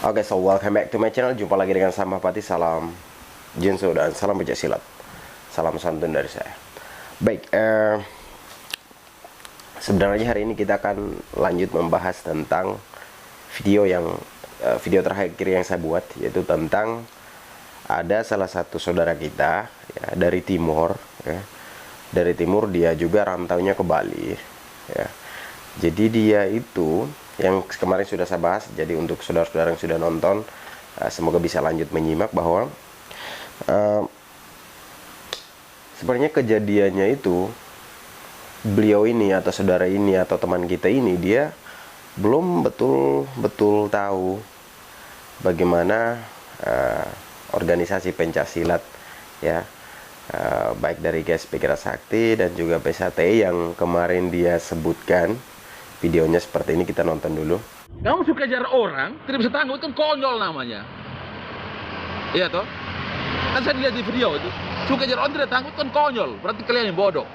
Oke, so welcome back to my channel. Jumpa lagi dengan Sam Mahpati. Salam Jinso dan salam pencak Salam santun dari saya. Baik, sebenarnya hari ini kita akan lanjut membahas tentang video terakhir yang saya buat, yaitu tentang ada salah satu saudara kita ya, dari timur ya. Dari timur, dia juga rantaunya ke Bali ya. Jadi dia itu yang kemarin sudah saya bahas. Jadi untuk saudara-saudara yang sudah nonton, semoga bisa lanjut menyimak bahwa sebenarnya kejadiannya itu, beliau ini atau saudara ini atau teman kita ini, dia belum betul-betul tahu bagaimana organisasi pencaksilat ya, baik dari GSP Sakti dan juga PSATI yang kemarin dia sebutkan. Videonya seperti ini, kita nonton dulu. Kamu suka kejar orang, tidak bisa tanggung, itu konyol namanya. Iya toh? Kan saya lihat di video itu, suka kejar orang tidak tanggung, itu kan konyol. Berarti kalian yang bodoh.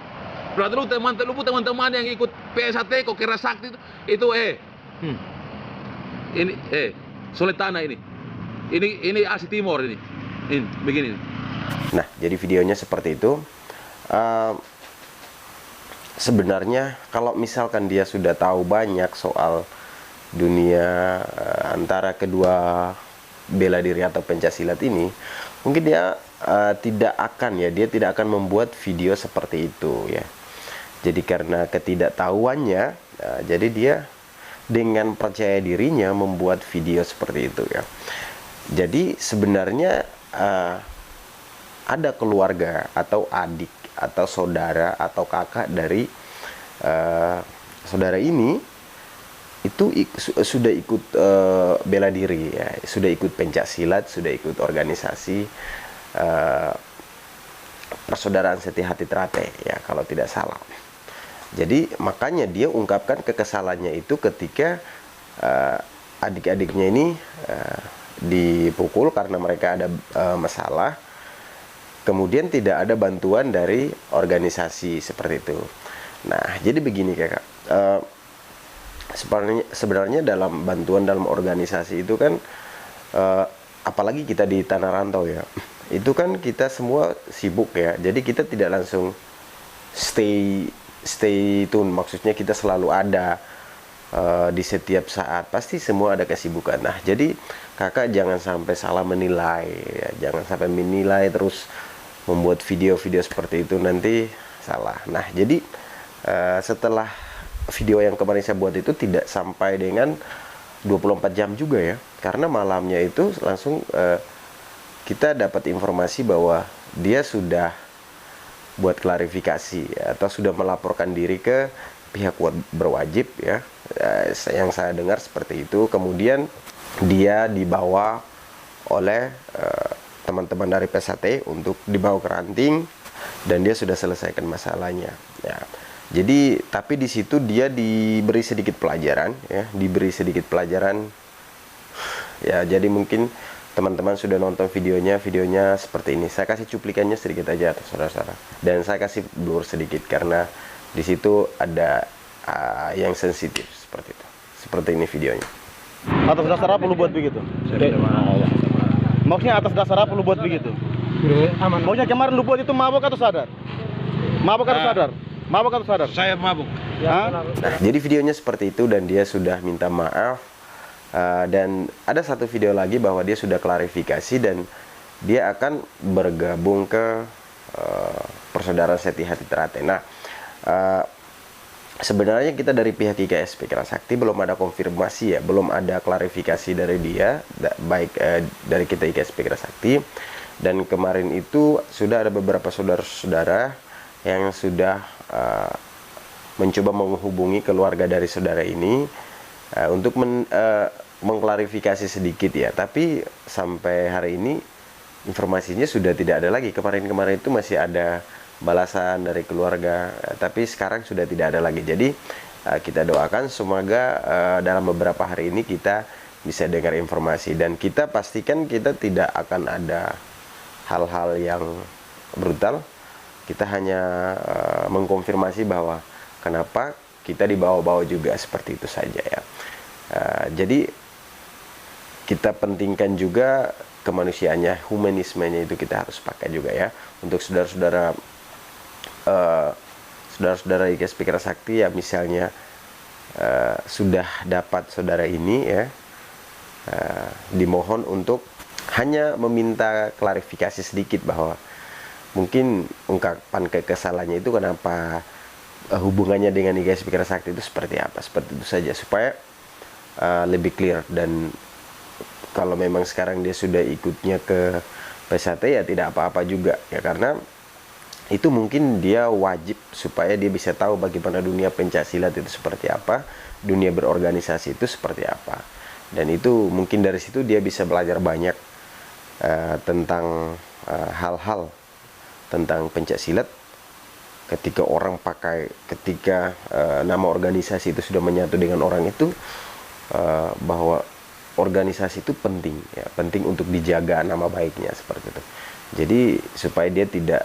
Berarti lu teman-teman yang ikut PSAT kok kira sakti itu ini Soletana ini Asi Timur ini begini. Nah, jadi videonya seperti itu. Sebenarnya kalau misalkan dia sudah tahu banyak soal dunia antara kedua bela diri atau pencaksilat ini, mungkin dia tidak akan membuat video seperti itu ya. Jadi karena ketidaktahuannya, jadi dia dengan percaya dirinya membuat video seperti itu ya. Jadi sebenarnya ada keluarga atau adik atau saudara atau kakak dari saudara ini itu sudah ikut bela diri ya, sudah ikut pencaksilat, sudah ikut organisasi Persaudaraan Setia Hati Trate ya, kalau tidak salah. Jadi makanya dia ungkapkan kekesalannya itu ketika adik-adiknya ini dipukul karena mereka ada masalah. Kemudian tidak ada bantuan dari organisasi seperti itu. Nah, jadi begini kakak, sebenarnya dalam bantuan dalam organisasi itu kan, apalagi kita di tanah rantau ya, itu kan kita semua sibuk ya. Jadi kita tidak langsung stay tune, maksudnya kita selalu ada di setiap saat, pasti semua ada kesibukan. Nah, jadi kakak jangan sampai salah menilai ya, jangan sampai menilai terus membuat video-video seperti itu, nanti salah. Nah, jadi setelah video yang kemarin saya buat itu tidak sampai dengan 24 jam juga ya, karena malamnya itu langsung kita dapat informasi bahwa dia sudah buat klarifikasi ya, atau sudah melaporkan diri ke pihak berwajib ya. Yang saya dengar seperti itu. Kemudian dia dibawa oleh teman-teman dari PSAT untuk dibawa ke ranting, dan dia sudah selesaikan masalahnya ya. Jadi tapi di situ dia diberi sedikit pelajaran ya, ya. Jadi mungkin teman-teman sudah nonton videonya seperti ini. Saya kasih cuplikannya sedikit aja atau saudara-saudara, dan saya kasih blur sedikit karena di situ ada yang sensitif seperti itu. Seperti ini videonya. Atas dasar apa lu buat begitu? Maksudnya atas dasar apa lu buat begitu? Maksudnya kemarin lu buat itu mabuk atau sadar? Mabuk atau sadar? Mabuk atau sadar? Saya mabuk. Nah, jadi videonya seperti itu dan dia sudah minta maaf. Dan ada satu video lagi bahwa dia sudah klarifikasi dan dia akan bergabung ke Persaudaraan Setia Hati Trate. Nah, sebenarnya kita dari pihak IKSP Sakti belum ada konfirmasi ya, belum ada klarifikasi dari dia, baik dari kita IKSP Sakti. Dan kemarin itu sudah ada beberapa saudara-saudara yang sudah mencoba menghubungi keluarga dari saudara ini untuk mengklarifikasi sedikit ya. Tapi sampai hari ini informasinya sudah tidak ada lagi. Kemarin-kemarin itu masih ada balasan dari keluarga, tapi sekarang sudah tidak ada lagi. Jadi kita doakan semoga dalam beberapa hari ini kita bisa dengar informasi, dan kita pastikan kita tidak akan ada hal-hal yang brutal. Kita hanya mengkonfirmasi bahwa kenapa kita dibawa-bawa juga seperti itu saja ya. Jadi kita pentingkan juga kemanusiaannya, humanismenya itu kita harus pakai juga ya. Untuk saudara-saudara saudara-saudara IKS Pikiran Sakti ya, misalnya sudah dapat saudara ini ya, dimohon untuk hanya meminta klarifikasi sedikit bahwa mungkin ungkapan kekesalannya itu kenapa, hubungannya dengan IKS Pikiran Sakti itu seperti apa, seperti itu saja, supaya lebih clear. Dan kalau memang sekarang dia sudah ikutnya ke PSAT ya tidak apa-apa juga ya, karena itu mungkin dia wajib supaya dia bisa tahu bagaimana dunia pencaksilat itu seperti apa, dunia berorganisasi itu seperti apa. Dan itu mungkin dari situ dia bisa belajar banyak tentang hal-hal tentang pencaksilat. Ketika orang pakai, ketika nama organisasi itu sudah menyatu dengan orang itu, bahwa organisasi itu penting ya, penting untuk dijaga nama baiknya seperti itu. Jadi supaya dia tidak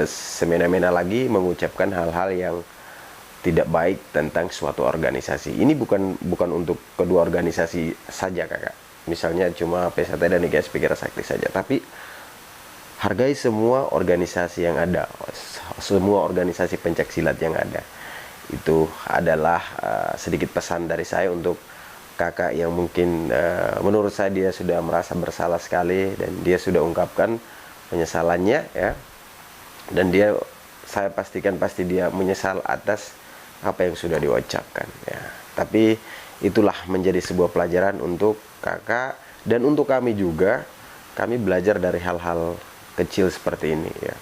semena-mena lagi mengucapkan hal-hal yang tidak baik tentang suatu organisasi. Ini bukan untuk kedua organisasi saja kakak, misalnya cuma PSAT dan IKS Pikiran Sakti saja, tapi hargai semua organisasi yang ada, semua organisasi pencaksilat yang ada. Itu adalah sedikit pesan dari saya untuk kakak yang mungkin menurut saya dia sudah merasa bersalah sekali, dan dia sudah ungkapkan penyesalannya ya, dan saya pastikan pasti dia menyesal atas apa yang sudah diucapkan ya. Tapi itulah menjadi sebuah pelajaran untuk kakak dan untuk kami juga. Kami belajar dari hal-hal kecil seperti ini ya.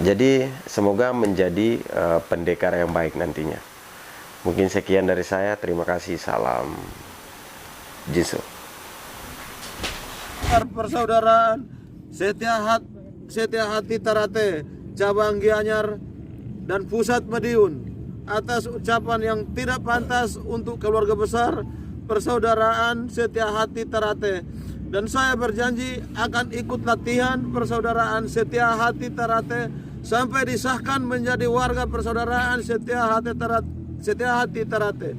Jadi semoga menjadi pendekar yang baik nantinya. Mungkin sekian dari saya. Terima kasih. Salam Jiso. Persaudaraan Setia Hati Tarate, cabang Gianyar dan pusat Madiun, atas ucapan yang tidak pantas untuk keluarga besar Persaudaraan Setia Hati Tarate. Dan saya berjanji akan ikut latihan Persaudaraan Setia Hati Tarate sampai disahkan menjadi warga Persaudaraan Setia Hati Tarate.